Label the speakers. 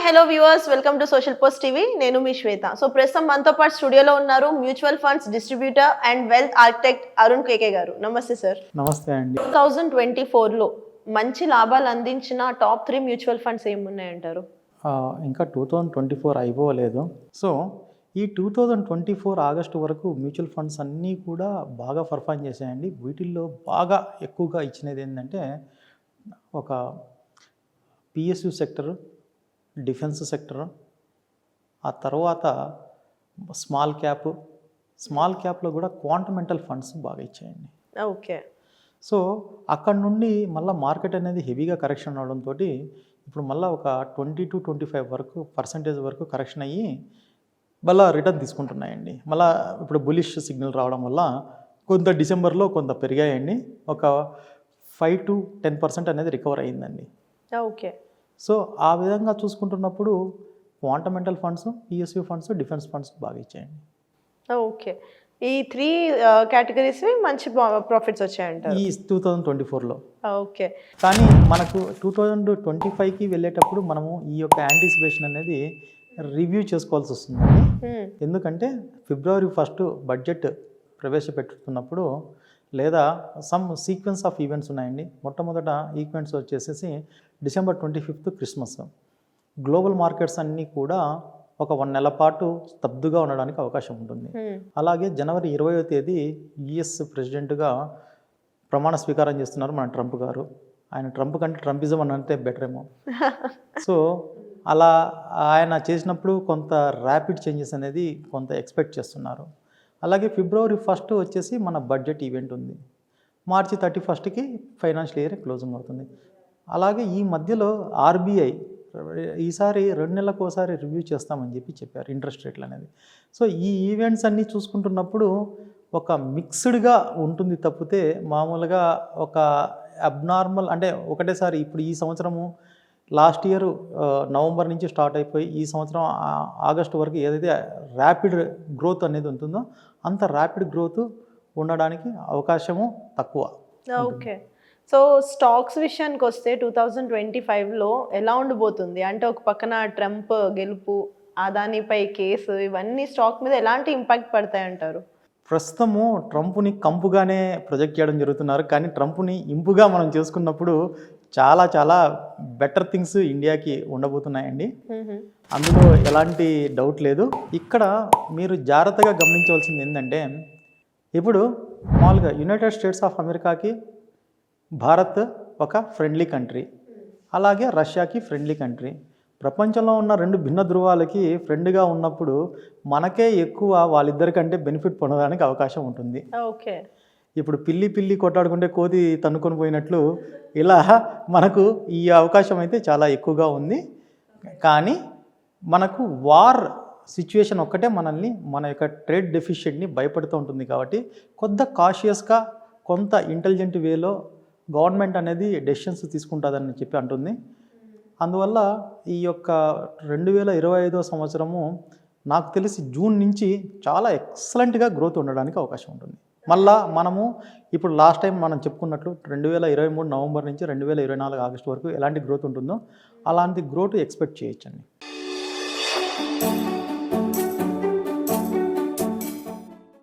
Speaker 1: Hello viewers, welcome to social post TV. నేను మీ Shweta. So ప్రస్తుతం మనతో పాటు స్టూడియోలో ఉన్నారు mutual funds distributor and wealth architect Arun KK garu. నమస్తే సార్.
Speaker 2: నమస్తే అండి.
Speaker 1: 2024లో మంచి లాభాలు అందించిన టాప్ 3 మ్యూచువల్ ఫండ్స్ ఏమున్నాయంటారు?
Speaker 2: ఇంకా 2024 అయిపోలేదు. సో ఈ 2024 ఆగస్టు వరకు మ్యూచువల్ ఫండ్స్ అన్నీ కూడా బాగా పర్ఫామ్ చేశాయండి. వీటిల్లో బాగా ఎక్కువగా ఇచ్చినది ఏంటంటే ఒక పిఎస్యు సెక్టర్, డిఫెన్స్ సెక్టర్, ఆ తర్వాత స్మాల్ క్యాప్లో కూడా క్వాంటమెంటల్ ఫండ్స్ బాగా ఇచ్చాయండి.
Speaker 1: ఓకే.
Speaker 2: సో అక్కడ నుండి మళ్ళీ మార్కెట్ అనేది హెవీగా కరెక్షన్ అవడంతో ఇప్పుడు మళ్ళీ ఒక 20-25% వరకు కరెక్షన్ అయ్యి మళ్ళీ రిటర్న్ తీసుకుంటున్నాయండి. మళ్ళీ ఇప్పుడు బులిష్ సిగ్నల్ రావడం వల్ల కొంత డిసెంబర్లో కొంత పెరిగాయండి. ఒక 5-10% అనేది రికవర్ అయ్యిందండి.
Speaker 1: ఓకే.
Speaker 2: సో ఆ విధంగా చూసుకుంటున్నప్పుడు quantamental funds, PSU funds, defence funds బాగా ఇచ్చాయండి.
Speaker 1: ఓకే. ఈ 3 కేటగిరీస్ మంచి ప్రాఫిట్స్ వచ్చాయంటారు
Speaker 2: ఈ 2024లో.
Speaker 1: ఓకే.
Speaker 2: కానీ మనకు 2025కి వెళ్ళేటప్పుడు మనము ఈ యొక్క యాంటిసిపేషన్ అనేది రివ్యూ చేసుకోవాల్సి వస్తుందండి. ఎందుకంటే February 1 బడ్జెట్ ప్రవేశపెట్టుతున్నప్పుడు లేదా సమ్ సీక్వెన్స్ ఆఫ్ ఈవెంట్స్ ఉన్నాయండి. మొట్టమొదట ఈవెంట్స్ వచ్చేసి December 25 క్రిస్మస్. గ్లోబల్ మార్కెట్స్ అన్నీ కూడా ఒక 1 నెల పాటు స్తబ్దుగా ఉండడానికి అవకాశం ఉంటుంది. అలాగే January 20వ తేదీ యుఎస్ ప్రెసిడెంట్గా ప్రమాణ స్వీకారం చేస్తున్నారు మన ట్రంప్ గారు. ఆయన ట్రంప్ కంటే ట్రంపిజం అని అంటే బెటర్ ఏమో. సో అలా ఆయన చేసినప్పుడు కొంత ర్యాపిడ్ చేంజెస్ అనేది కొంత ఎక్స్పెక్ట్ చేస్తున్నారు. అలాగే February 1 వచ్చేసి మన బడ్జెట్ ఈవెంట్ ఉంది. March 31కి ఫైనాన్షియల్ ఇయర్ క్లోజింగ్ అవుతుంది. అలాగే ఈ మధ్యలో ఆర్బీఐ ఈసారి 2 నెలలకు ఒకసారి రివ్యూ చేస్తామని చెప్పారు ఇంట్రెస్ట్ రేట్లు అనేది. సో ఈ ఈవెంట్స్ అన్నీ చూసుకుంటున్నప్పుడు ఒక మిక్స్డ్గా ఉంటుంది తప్పితే మామూలుగా ఒక అబ్నార్మల్ అంటే ఒకటేసారి ఇప్పుడు ఈ సంవత్సరము లాస్ట్ ఇయర్ నవంబర్ నుంచి స్టార్ట్ అయిపోయి ఈ సంవత్సరం ఆగస్టు వరకు ఏదైతే ర్యాపిడ్ గ్రోత్ అనేది ఉంటుందో అంత ర్యాపిడ్ గ్రోత్ ఉండడానికి అవకాశము తక్కువ.
Speaker 1: ఓకే. సో స్టాక్స్ విషయానికి వస్తే 2025లో ఎలా ఉండబోతుంది? అంటే ఒక పక్కన ట్రంప్ గెలుపు, అదానిపై కేసు, ఇవన్నీ స్టాక్ మీద ఎలాంటి ఇంపాక్ట్ పడతాయంటారు?
Speaker 2: ప్రస్తుతము ట్రంప్ని కంపుగానే ప్రొజెక్ట్ చేయడం జరుగుతున్నారు. కానీ ట్రంప్ని ఇంపుగా మనం చేసుకున్నప్పుడు చాలా చాలా బెటర్ థింగ్స్ ఇండియాకి ఉండబోతున్నాయండి. అందులో ఎలాంటి డౌట్ లేదు. ఇక్కడ మీరు జాగ్రత్తగా గమనించవలసింది ఏంటంటే ఇప్పుడు మామూలుగా యునైటెడ్ స్టేట్స్ ఆఫ్ అమెరికాకి భారత్ ఒక ఫ్రెండ్లీ కంట్రీ, అలాగే రష్యాకి ఫ్రెండ్లీ కంట్రీ. ప్రపంచంలో ఉన్న 2 భిన్న ధృవాలకి ఫ్రెండ్గా ఉన్నప్పుడు మనకే ఎక్కువ వాళ్ళిద్దరికంటే బెనిఫిట్ పొందడానికి అవకాశం ఉంటుంది.
Speaker 1: ఓకే. ఇప్పుడు
Speaker 2: పిల్లి కొట్టాడుకుంటే కోతి తన్నుకొని పోయినట్లు ఇలా మనకు ఈ అవకాశం అయితే చాలా ఎక్కువగా ఉంది. కానీ మనకు వార్ సిచ్యువేషన్ ఒక్కటే మనల్ని మన యొక్క ట్రేడ్ డెఫిషియెంట్ని భయపడుతూ ఉంటుంది. కాబట్టి కొంత కాషియస్గా కొంత ఇంటెలిజెంట్ వేలో గవర్నమెంట్ అనేది డెసిషన్స్ తీసుకుంటుందని చెప్పి అంటుంది. అందువల్ల ఈ యొక్క 2025వ సంవత్సరము నాకు తెలిసి జూన్ నుంచి చాలా ఎక్సలెంట్గా గ్రోత్ ఉండడానికి అవకాశం ఉంటుంది. మళ్ళా మనము ఇప్పుడు లాస్ట్ టైం మనం చెప్పుకున్నట్లు 2023 నవంబర్ నుంచి 2024 ఆగస్టు వరకు ఎలాంటి గ్రోత్ ఉంటుందో అలాంటి గ్రోత్ ఎక్స్పెక్ట్ చేయొచ్చండి.